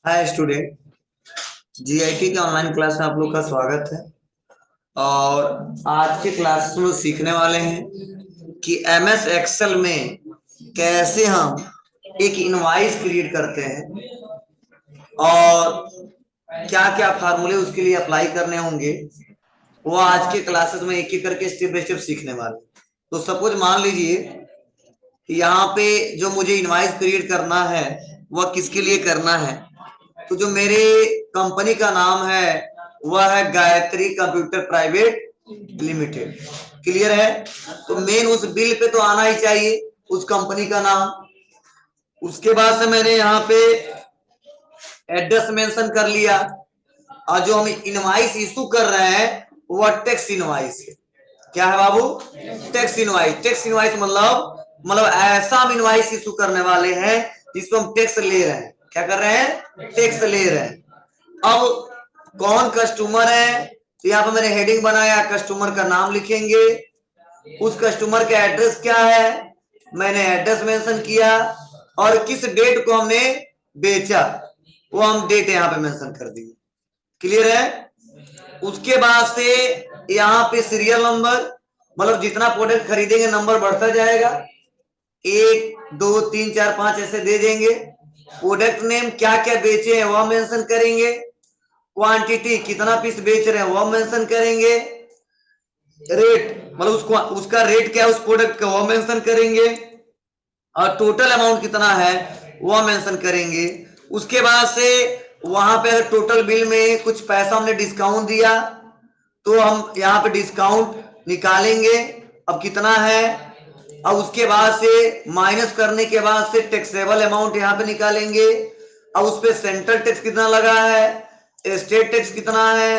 Hi student. GIT के online class में आप लोग का स्वागत है। और आज के क्लास में सीखने वाले हैं कि एमएस एक्सेल में कैसे हम एक इनवॉइस क्रिएट करते हैं और क्या क्या फार्मूले उसके लिए अप्लाई करने होंगे। वो आज के क्लासेस में एक एक करके स्टेप बाय स्टेप सीखने वाले। तो सपोज मान लीजिए कि यहाँ पे जो मुझे इनवॉइस क्रिएट करना है वह किसके लिए करना है। तो जो मेरे कंपनी का नाम है वह है Gayatri computer private limited. Clear है। तो मेन उस बिल पे तो आना ही चाहिए उस कंपनी का नाम। उसके बाद से मैंने यहाँ पे एड्रेस मेंशन कर लिया। और जो हम इनवॉइस इशू कर रहे हैं वह टैक्स इनवॉइस है। क्या है बाबू? Tax invoice. टैक्स इनवॉइस मतलब ऐसा हम इनवॉइस इशू करने वाले हैं जिसको हम टैक्स ले रहे हैं। क्या कर रहे हैं? टैक्स ले रहे हैं। अब कौन कस्टमर है, तो यहाँ पे मैंने हेडिंग बनाया, कस्टमर का नाम लिखेंगे। उस कस्टमर का एड्रेस क्या है, मैंने एड्रेस मेंशन किया। और किस डेट को हमने बेचा वो हम डेट यहाँ पे मेंशन कर दिए। क्लियर है। उसके बाद से यहाँ पे सीरियल नंबर, मतलब जितना प्रोडक्ट खरीदेंगे नंबर बढ़ता जाएगा। 1 2 3 4 5 ऐसे दे देंगे। प्रोडक्ट नेम क्या क्या बेचे हैं वह मेंशन करेंगे। क्वांटिटी कितना पीस बेच रहे हैं वह मेंशन करेंगे। रेट मतलब उसको उसका रेट क्या है उस प्रोडक्ट का वह मेंशन करेंगे। और टोटल अमाउंट कितना है वह मेंशन करेंगे। उसके बाद से वहां पे अगर टोटल बिल में कुछ पैसा हमने डिस्काउंट दिया तो हम यहाँ पे डिस्काउंट निकालेंगे। अब कितना है। अब उसके बाद से माइनस करने के बाद से टैक्सेबल अमाउंट यहाँ पे निकालेंगे। अब उस पे सेंट्रल टैक्स कितना लगा है, स्टेट टैक्स कितना है,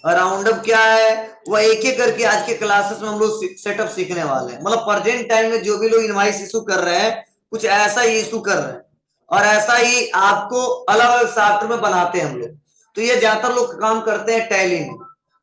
राउंड अप क्या है, वह एक एक करके आज के क्लासेस में हम लोग सेटअप सीखने वाले हैं। मतलब प्रेजेंट टाइम में जो भी लोग इनवॉइस इशू कर रहे हैं कुछ ऐसा ही इशू कर रहे हैं और ऐसा ही आपको अलग अलग सॉफ्टवेयर में बनाते हैं हम लोग। तो ये ज्यादातर लोग काम करते हैं टैली में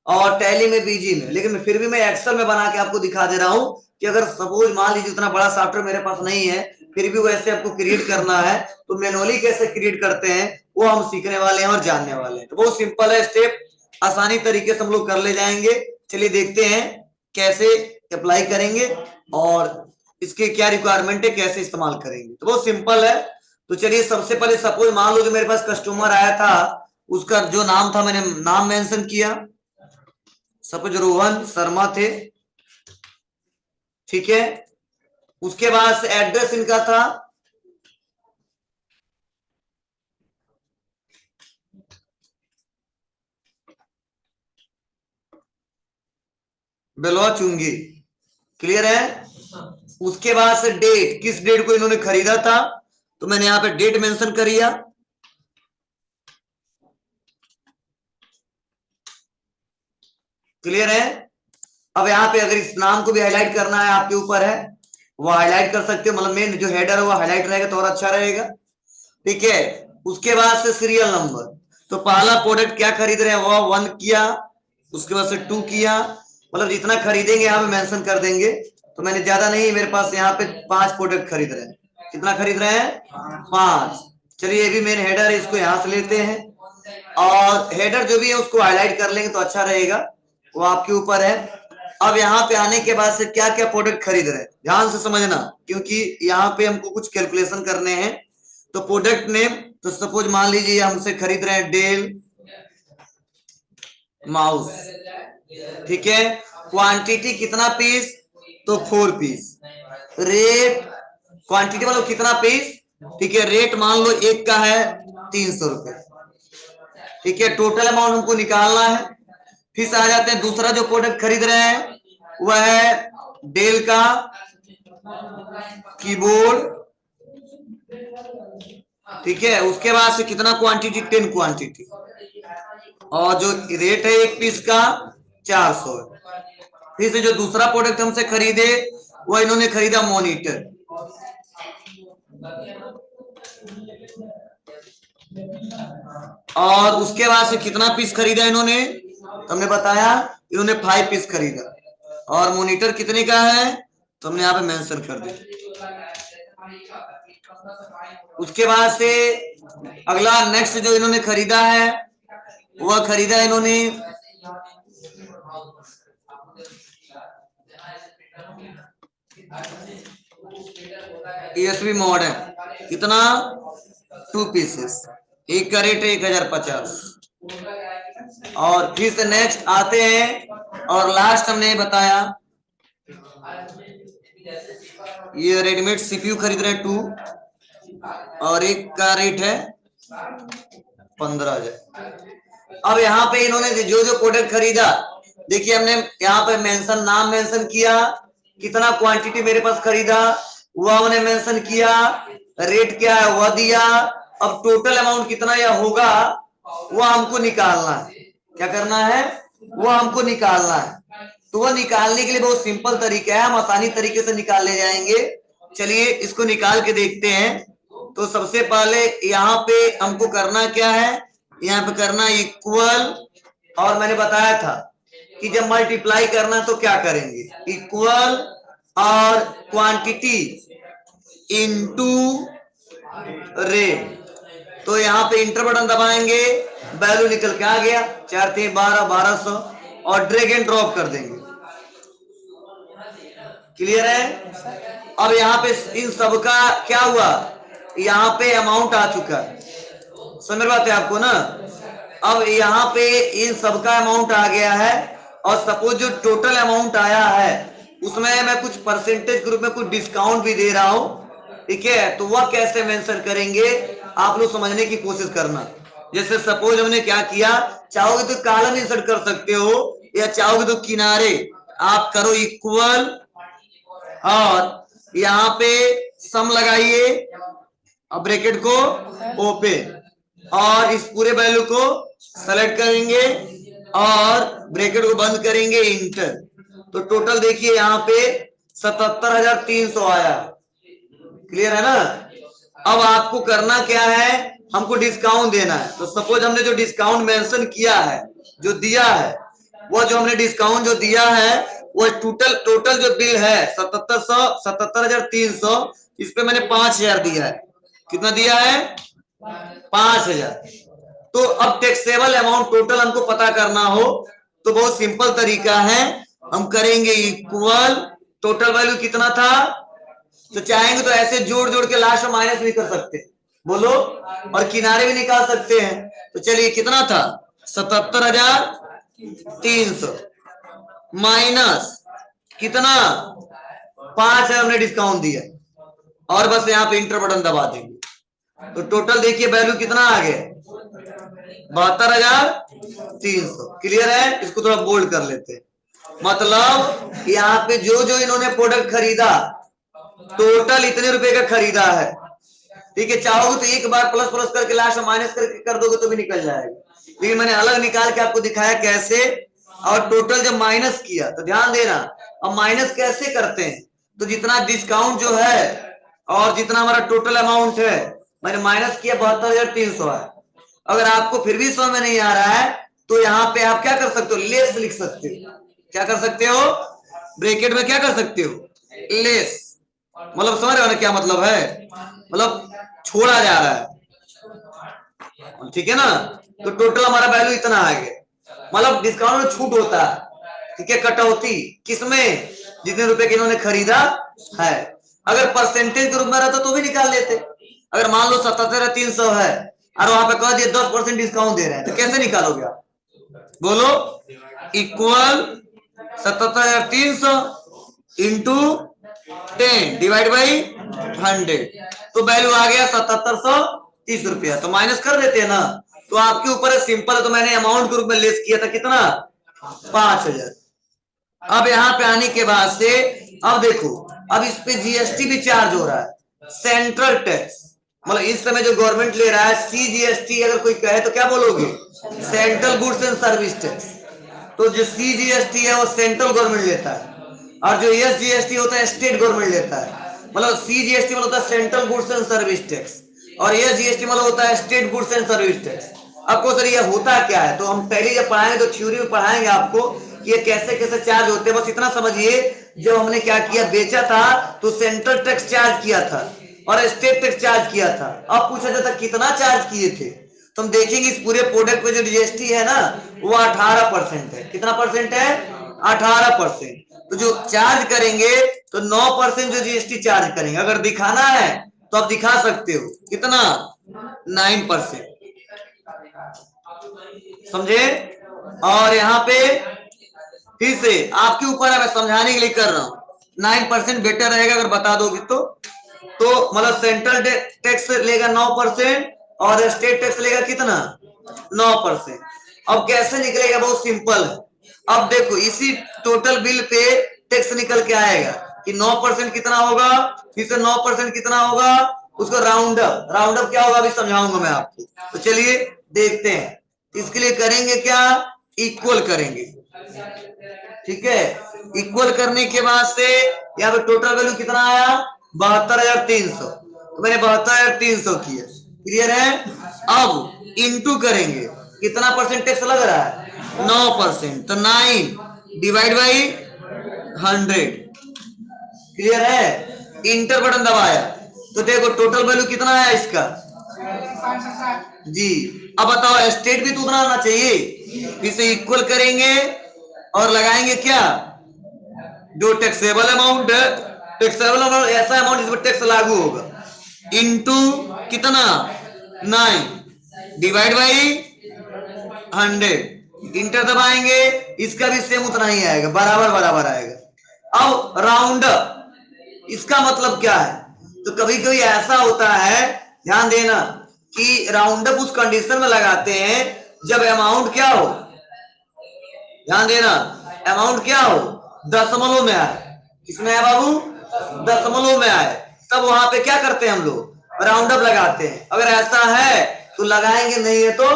और टैली में बीजी में, लेकिन फिर भी मैं एक्सेल में बना के आपको दिखा दे रहा हूं कि अगर सपोज मान लीजिए उतना बड़ा सॉफ्टवेयर मेरे पास नहीं है फिर भी वैसे आपको क्रिएट करना है तो मैनुअली कैसे क्रिएट करते हैं वो हम सीखने वाले हैं और जानने वाले हैं। तो बहुत सिंपल है स्टेप, आसानी तरीके से हम लोग कर ले जाएंगे। चलिए देखते हैं कैसे अप्लाई करेंगे और इसके क्या रिक्वायरमेंट है, कैसे इस्तेमाल करेंगे। तो बहुत सिंपल है। तो चलिए सबसे पहले सपोज मान लो जो मेरे पास कस्टमर आया था उसका जो नाम था मैंने नाम मेंशन किया। सपोज रोहन शर्मा थे। ठीक है। उसके बाद एड्रेस इनका था बेलवा चुंगी। क्लियर है। उसके बाद से डेट, किस डेट को इन्होंने खरीदा था तो मैंने यहां पे डेट मेंशन करिया। क्लियर है। अब यहाँ पे अगर इस नाम को भी हाईलाइट करना है आपके ऊपर है, वो हाईलाइट कर सकते हो। मतलब मेन जो हेडर है वो हाईलाइट रहेगा तो और अच्छा रहेगा। ठीक है। उसके बाद से सीरियल नंबर, तो पहला प्रोडक्ट क्या खरीद रहे हैं वह 1 किया। उसके बाद से 2 किया, मतलब जितना खरीदेंगे यहाँ पे मेंशन कर देंगे। तो मैंने ज्यादा नहीं, मेरे पास यहाँ पे 5 प्रोडक्ट खरीद रहे हैं। कितना खरीद रहे हैं? 5। चलिए ये भी मेन हेडर है, इसको यहां से लेते हैं और हेडर जो भी है उसको हाईलाइट कर लेंगे तो अच्छा रहेगा, वो आपके ऊपर है। अब यहाँ पे आने के बाद से क्या क्या प्रोडक्ट खरीद रहे हैं ध्यान से समझना, क्योंकि यहाँ पे हमको कुछ कैलकुलेशन करने हैं। तो प्रोडक्ट नेम, तो सपोज मान लीजिए हमसे खरीद रहे हैं डेल माउस। ठीक है। क्वांटिटी कितना पीस, तो 4 पीस। रेट, क्वांटिटी मतलब कितना पीस। ठीक है। रेट मान लो एक का है 300 रुपए। ठीक है। टोटल अमाउंट हमको निकालना है। फिर से आ जाते हैं, दूसरा जो प्रोडक्ट खरीद रहे हैं वह है डेल का कीबोर्ड। ठीक है। उसके बाद से कितना क्वांटिटी, 10 क्वांटिटी। और जो रेट है एक पीस का 400। फिर से जो दूसरा प्रोडक्ट हमसे खरीदे वो इन्होंने खरीदा मॉनिटर। और उसके बाद से कितना पीस खरीदा इन्होंने, तो हमने बताया इन्होंने 5 पीस खरीदा। और मॉनिटर कितने का है तो हमने यहाँ पे मेंशन कर दिया। उसके बाद से अगला नेक्स्ट जो इन्होंने खरीदा है वह खरीदा इन्होंने ESP मॉडर्न, कितना 2 पीसेस, एक का रेट 1050। और फिर से नेक्स्ट आते हैं और लास्ट हमने बताया ये रेडीमेड CPU खरीद रहे हैं 2 और एक का रेट है 15,000। अब यहाँ पे इन्होंने जो जो प्रोडक्ट खरीदा देखिए हमने यहाँ पे नाम मेंशन किया, कितना क्वांटिटी मेरे पास खरीदा वह हमने मेंशन किया, रेट क्या है वह दिया। अब टोटल अमाउंट कितना यह होगा वह हमको निकालना है। क्या करना है? वह हमको निकालना है। तो वह निकालने के लिए बहुत सिंपल तरीका है, हम आसानी तरीके से निकाल ले जाएंगे। चलिए इसको निकाल के देखते हैं। तो सबसे पहले यहाँ पे हमको करना क्या है, यहाँ पे करना इक्वल, और मैंने बताया था कि जब मल्टीप्लाई करना तो क्या करेंगे, इक्वल और क्वांटिटी इनटू रेट। तो यहाँ पे इंटर बटन दबाएंगे, वैल्यू निकल के आ गया 4 3 12 1200 और ड्रैग एंड ड्रॉप कर देंगे। क्लियर है? अब यहाँ पे इन सबका क्या हुआ, यहाँ पे अमाउंट आ चुका है, समझ बात है आपको ना। अब यहाँ पे इन सबका अमाउंट आ गया है और सपोज जो टोटल अमाउंट आया है उसमें मैं कुछ परसेंटेज ग्रुप में कुछ डिस्काउंट भी दे रहा हूं, ठीक है। तो वह कैसे मेंशन करेंगे आप लोग समझने की कोशिश करना। जैसे सपोज हमने क्या किया, चाहोगे तो कॉलम इंसर्ट कर सकते हो या चाहोगे तो किनारे आप करो इक्वल और यहाँ पे सम लगाइए, अब ब्रैकेट को ओपन और इस पूरे वैल्यू को सेलेक्ट करेंगे और ब्रैकेट को बंद करेंगे इंटर। तो टोटल देखिए यहाँ पे 77,300 आया। क्लियर है ना? अब आपको करना क्या है, हमको डिस्काउंट देना है। तो सपोज हमने जो डिस्काउंट मेंशन किया है, जो दिया है, वो जो हमने डिस्काउंट जो दिया है वो टोटल जो बिल है 77,300, इस पे मैंने 5,000 दिया है। कितना दिया है? 5,000। तो अब टैक्सेबल अमाउंट टोटल हमको पता करना हो तो बहुत सिंपल तरीका है, हम करेंगे इक्वल, टोटल वैल्यू कितना था, तो चाहेंगे तो ऐसे जोड़ जोड़ के लास्ट में माइनस भी कर सकते हैं, बोलो, और किनारे भी निकाल सकते हैं। तो चलिए कितना था, 77,300 माइनस कितना, 5,000 हमने डिस्काउंट दिया और बस यहाँ पे इंटर बटन दबा देंगे। तो टोटल देखिए वैल्यू कितना आ गया, 72,300। क्लियर है? इसको थोड़ा बोल्ड कर लेते हैं। मतलब यहाँ पे जो जो इन्होंने प्रोडक्ट खरीदा टोटल इतने रुपए का खरीदा है, ठीक है। चाहोगे तो एक बार प्लस प्लस करके लास्ट में माइनस करके कर दोगे तो भी निकल जाएगा, लेकिन मैंने अलग निकाल के आपको दिखाया कैसे। और टोटल जब माइनस किया तो ध्यान देना, अब माइनस कैसे करते हैं, तो जितना डिस्काउंट जो है और जितना हमारा टोटल अमाउंट है मैंने माइनस किया 72,300 है। अगर आपको फिर भी समझ में नहीं आ रहा है तो यहाँ पे आप क्या कर सकते हो, लेस लिख सकते हो। क्या कर सकते हो, ब्रैकेट में क्या कर सकते हो, लेस। मतलब समझ रहे हो ना क्या मतलब है, मतलब छोड़ा जा रहा है, ठीक है ना। तो टोटल हमारा वैल्यू इतना आ गया, मतलब डिस्काउंट में छूट होता है, ठीक है, कटौती किसमें, जितने रुपए के इन्होंने खरीदा है। अगर परसेंटेज के रूप में रहता तो भी निकाल लेते। अगर मान लो 77,300 है और वहां पे कह दिए 10% डिस्काउंट दे रहे हैं तो कैसे निकालोगे आप, बोलो, इक्वल 77,300 इंटू 10 डिवाइड बाई 100, तो वैल्यू आ गया 7,730 रुपया। तो माइनस कर देते हैं ना, तो आपके ऊपर है, सिंपल है। तो मैंने अमाउंट के रूप में लेस किया था कितना, 5,000। अब यहाँ पे आने के बाद से अब देखो, अब इस पे जीएसटी भी चार्ज हो रहा है, सेंट्रल टैक्स। मतलब इस समय जो गवर्नमेंट ले रहा है सीजीएसटी, अगर कोई कहे तो क्या बोलोगे, central goods and service tax. तो जो सीजीएसटी है वो सेंट्रल गवर्नमेंट लेता है और जो एसजीएसटी होता है स्टेट गवर्नमेंट लेता है। मतलब सीजीएसटी मतलब होता है central goods and service tax और एसजीएसटी मतलब होता है state goods and service tax. आपको सर ये होता क्या है, तो हम पहले जब पढ़ाएंगे तो थ्योरी में पढ़ाएंगे आपको कि ये कैसे कैसे चार्ज होते हैं। बस इतना समझिए, जब हमने क्या किया, बेचा था तो सेंट्रल टैक्स चार्ज किया था, और स्टेट टैक्स चार्ज किया था। अब पूछा जाता कितना चार्ज किए थे, तो हम देखेंगे इस पूरे प्रोडक्ट पे जो जीएसटी है ना वो 18% है। कितना परसेंट है? 18%। तो जो चार्ज करेंगे तो 9% जो जीएसटी चार्ज करेंगे। अगर दिखाना है तो आप दिखा सकते हो कितना, 9%। समझे? और यहाँ पे फिर से आपके ऊपर है, मैं समझाने के लिए कर रहा हूं। 9% बेटर रहेगा अगर बता दोगे तो मतलब सेंट्रल टैक्स लेगा 9% और स्टेट टैक्स लेगा कितना, 9%। अब कैसे निकलेगा? बहुत सिंपल है। अब देखो इसी टोटल बिल पे टैक्स निकल के आएगा कि 9% कितना होगा, फिर से 9% कितना होगा, उसको राउंड अप क्या होगा अभी समझाऊंगा मैं आपको। तो चलिए देखते हैं। इसके लिए करेंगे क्या, इक्वल करेंगे। ठीक है, इक्वल करने के बाद से यहाँ पे टोटल वैल्यू कितना आया, 72,300। तो मैंने 72,300 किया। क्लियर है? अब इंटू करेंगे, कितना परसेंट टैक्स लग रहा है, 9%। तो 9 डिवाइड बाई 100। क्लियर है? इंटर बटन दबाया तो देखो टोटल वैल्यू कितना आया इसका जी। अब बताओ स्टेट भी तो उतना आना चाहिए। इसे इक्वल करेंगे और लगाएंगे क्या, जो टैक्सेबल अमाउंट है, टैक्सेबल अमाउंट ऐसा अमाउंट जिसमें टैक्स लागू होगा, इनटू कितना 9 डिवाइड बाई 100। इंटर दबाएंगे, इसका भी सेम उतना ही आएगा, बराबर बराबर आएगा। अब राउंड अप, इसका मतलब क्या है, तो कभी कभी ऐसा होता है, ध्यान देना कि राउंड अप उस कंडीशन में लगाते हैं जब अमाउंट क्या हो, ध्यान देना अमाउंट क्या हो, दशमलव में आए। किसमें है बाबू, दशमलव में आए, तब वहां पे क्या करते हैं हम लोग, राउंड अप लगाते हैं। अगर ऐसा है तो लगाएंगे, नहीं है तो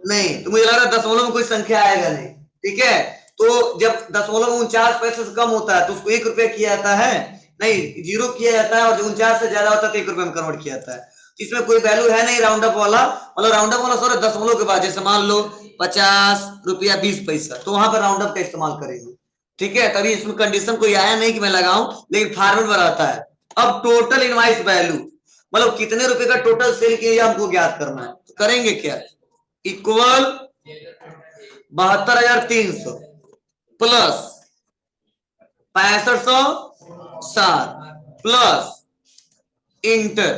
नहीं। तो मुझे लग रहा है दशमलव में कोई संख्या आएगा नहीं। ठीक है, तो जब 0.49 से कम होता है तो उसको 1 रुपया किया जाता है, नहीं 0 किया जाता है, और 49 से ज्यादा होता है तो 1 रुपये में कन्वर्ट किया जाता है। इसमें कोई वैल्यू है नहीं राउंड अप वाला, मतलब राउंड अप वाला सॉरी दशमलव के बाद, जैसे मान लो 50 रुपया 20 पैसा, तो वहां पर राउंड अप का इस्तेमाल करेंगे। ठीक है, तभी इसमें कंडीशन कोई आया नहीं कि मैं लगाऊं, लेकिन फॉर्मेट बनाता है। अब टोटल इनवाइस वैल्यू, मतलब कितने रुपए का टोटल सेल किया हमको ज्ञात करना है। तो करेंगे क्या, इक्वल 72,300 प्लस 6560 प्लस इंटर।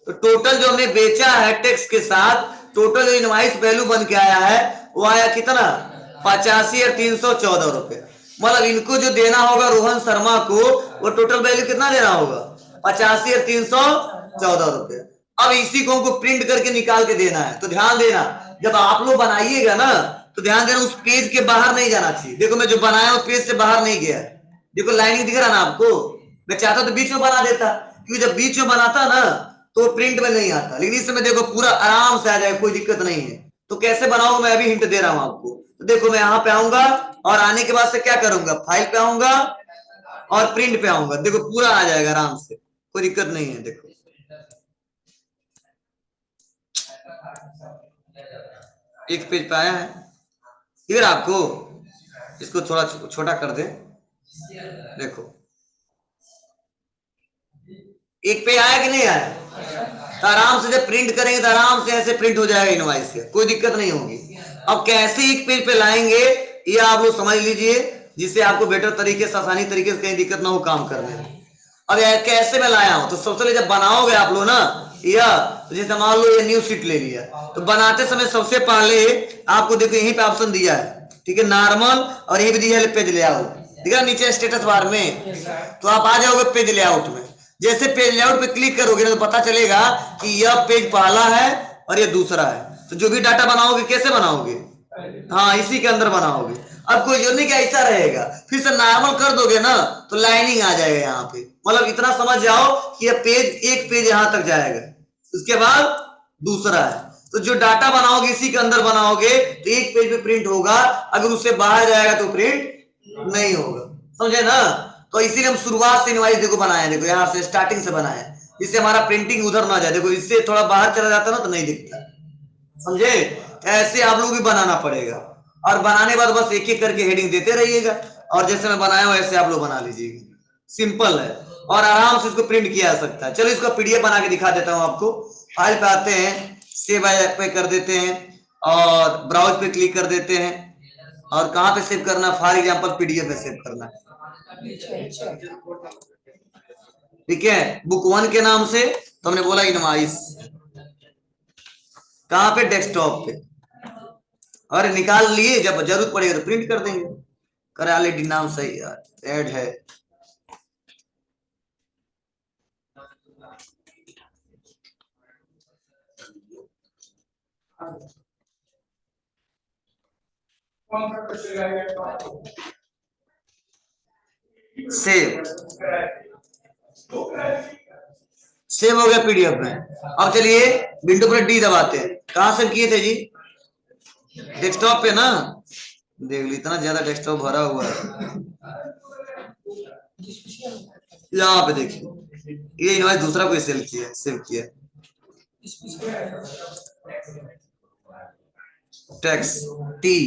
तो टोटल जो हमने बेचा है टैक्स के साथ, टोटल जो इनवाइस वैल्यू बन के आया है वो आया कितना, 85,314 रुपए। मतलब इनको जो देना होगा रोहन शर्मा को, वो टोटल वैल्यू कितना देना होगा, 85,314 रुपए। अब इसी को हमको प्रिंट करके निकाल के देना है। तो ध्यान देना, जब आप लोग बनाइएगा ना तो ध्यान देना उस पेज के बाहर नहीं जाना चाहिए। देखो मैं जो बनाया उस पेज से बाहर नहीं गया, देखो लाइनिंग दिख रहा ना आपको। मैं चाहता तो बीच में बना देता, क्योंकि जब बीच में बनाता ना तो प्रिंट में नहीं आता, लेकिन इस समय देखो पूरा आराम से आ जाएगा, कोई दिक्कत नहीं है। तो कैसे बनाऊंगा मैं अभी हिंट दे रहा हूं आपको। तो देखो मैं यहाँ पे आऊंगा और आने के बाद से क्या करूंगा, फाइल पे आऊंगा और प्रिंट पे आऊंगा, देखो पूरा आ जाएगा आराम से, कोई दिक्कत नहीं है। देखो एक पेज पे आया है इधर, आपको इसको थोड़ा छोटा कर दे, देखो एक पे आया कि नहीं आया। तो आराम से जब प्रिंट करेंगे तो आराम से ऐसे प्रिंट हो जाएगा इनवाइस से, कोई दिक्कत नहीं होगी। अब कैसे एक पेज पे लाएंगे ये आप लोग समझ लीजिए, जिससे आपको बेटर तरीके से, आसानी तरीके से कहीं दिक्कत ना हो काम करने में। अब कैसे मैं लाया हूं, तो सबसे पहले जब बनाओगे आप लोग ना, या तो जैसे मान लो ये न्यू शीट ले लिया, तो बनाते समय सबसे पहले आपको देखो यहीं पे ऑप्शन दिया है, ठीक है, नॉर्मल, और यही भी दिया है पेज लेआउट, ठीक है नीचे स्टेटस बार में। तो आप आ जाओगे पेज लेआउट में। जैसे पेज लेआउट पे क्लिक करोगे ना तो पता चलेगा कि यह पेज पहला है और ये दूसरा है। तो जो भी डाटा बनाओगे कैसे बनाओगे, हाँ इसी के अंदर बनाओगे। अब कोई जो नहीं क्या ऐसा रहेगा, फिर से नॉर्मल कर दोगे ना तो लाइनिंग आ जाएगा यहाँ पे। मतलब इतना समझ जाओ कि यह पेज, एक पेज यहां तक जाएगा, उसके बाद दूसरा है। तो जो डाटा बनाओगे इसी के अंदर बनाओगे तो एक पेज पे प्रिंट होगा, अगर उससे बाहर जाएगा तो प्रिंट नहीं होगा। समझे ना। तो इसीलिए हम शुरुआत से इनवाइस देखो बनाए, देखो यहाँ से स्टार्टिंग से बनाए, इससे हमारा प्रिंटिंग उधर ना जाए। देखो इससे थोड़ा बाहर चला जाता ना तो नहीं दिखता, समझे। ऐसे आप लोग भी बनाना पड़ेगा, और बनाने के बाद बस एक एक करके हेडिंग देते रहिएगा, और जैसे मैं बनाया हूं ऐसे आप लोग बना लीजिएगा, सिंपल है। और आराम से इसको प्रिंट किया जा सकता है। चलो इसको पीडीएफ बना के दिखा देता हूं आपको। फाइल पे आते हैं, सेव एज पे कर देते हैं और ब्राउज पे क्लिक कर देते हैं और कहां पे सेव करना, फॉर एग्जांपल पीडीएफ पे सेव करना है। ठीक है, बुक 1 के नाम से तो हमने बोला इनवॉइस, कहां पे, डेस्कटॉप पे, और निकाल लिए, जब जरूरत पड़ेगा तो प्रिंट कर देंगे। कर ऑलरेडी नाम सही ऐड है। सेव, सेव हो गया पीडीएफ में। अब चलिए विंडो पर डी दबाते हैं। कहां सेव किए थे जी, डेस्कटॉप पे ना। देख ली, इतना ज्यादा डेस्कटॉप भरा हुआ है। यहाँ पे देखिए, ये इनवॉइस दूसरा कोई सेल किया, सेव किया, टैक्स टी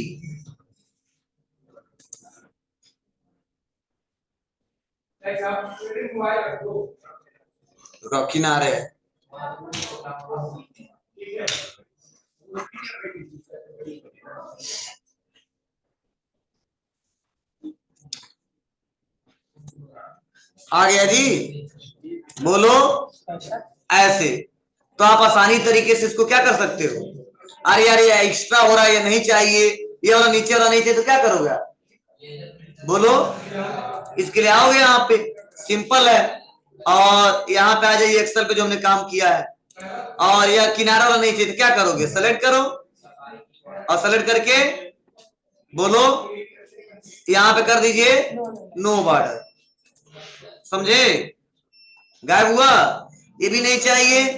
किनारे है। आ गया जी, बोलो ऐसे। तो आप आसानी तरीके से इसको क्या कर सकते हो, अरे यार ये एक्स्ट्रा हो रहा है, ये नहीं चाहिए, ये वाला नीचे वाला नहीं चाहिए, तो क्या करोगे आप, बोलो। इसके लिए आओगे यहाँ पे, सिंपल है, और यहाँ पे आ जाइए एक्सेल पे जो हमने काम किया है, और यह किनारा वाला नहीं चाहिए तो क्या करोगे, सेलेक्ट करो और सेलेक्ट करके बोलो यहाँ पे कर दीजिए नो बॉर्डर, समझे, गायब हुआ। ये भी नहीं चाहिए,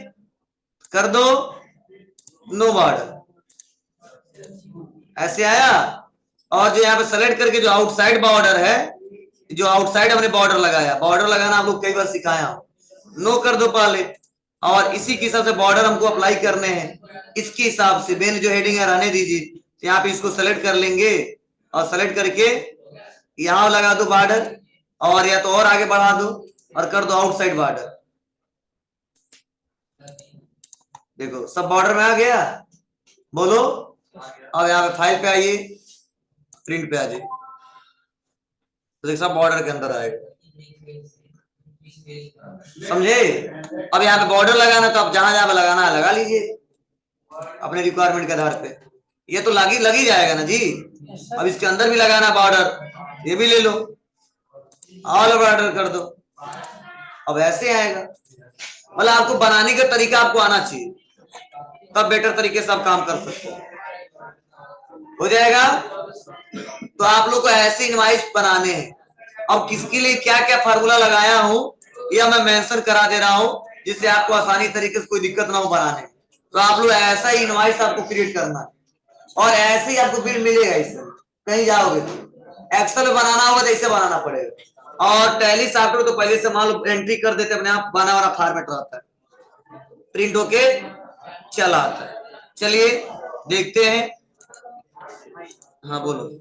कर दो नो बॉर्डर, ऐसे आया। और जो यहाँ पे सेलेक्ट करके जो आउटसाइड बॉर्डर है, जो आउटसाइड हमने बॉर्डर लगाया, बॉर्डर लगाना आप लोग कई बार सिखाया, नो कर दो पहले, और इसी के हिसाब से बॉर्डर हमको अप्लाई करने हैं। इसके हिसाब से मेन जो हेडिंग है रहने दीजिए, यहाँ पे इसको सेलेक्ट कर लेंगे और सेलेक्ट करके यहाँ लगा दो बॉर्डर, और या तो और आगे बढ़ा दो और कर दो आउटसाइड बॉर्डर। देखो सब बॉर्डर में आ गया, बोलो। अब यहाँ पे फाइल पे आइए, प्रिंट पे आ जाइए, तो देख सब बॉर्डर के अंदर आएगा, समझे। अब यहाँ पे बॉर्डर लगाना, तो अब जहां जहां पे लगाना है लगा लीजिए अपने रिक्वायरमेंट के आधार पे। ये तो लग ही जाएगा ना जी। अब इसके अंदर भी लगाना बॉर्डर, ये भी ले लो, ऑल बॉर्डर कर दो, अब ऐसे आएगा। मतलब आपको बनाने का तरीका आपको आना चाहिए, तब बेटर तरीके से आप काम कर सकते हो जाएगा। तो आप लोग को ऐसे इनवॉइस बनाने हैं। अब किसके लिए क्या क्या फार्मूला लगाया हूं यह मैं मेंशन करा दे रहा हूं, जिससे आपको आसानी तरीके से कोई दिक्कत ना हो बनाने में। तो आप लोग ऐसा ही इनवॉइस आपको क्रिएट करना है, और ऐसे ही आपको बिल मिलेगा। इसमें कहीं जाओगे तो एक्सेल में बनाना होगा तो ऐसे बनाना पड़ेगा, और टैली सॉफ्टवेयर तो पहले से मान लो एंट्री कर देते अपने आप, बना वाला फॉर्मेट रहता है, प्रिंट होके चला आता है। चलिए देखते हैं, हाँ बोलो।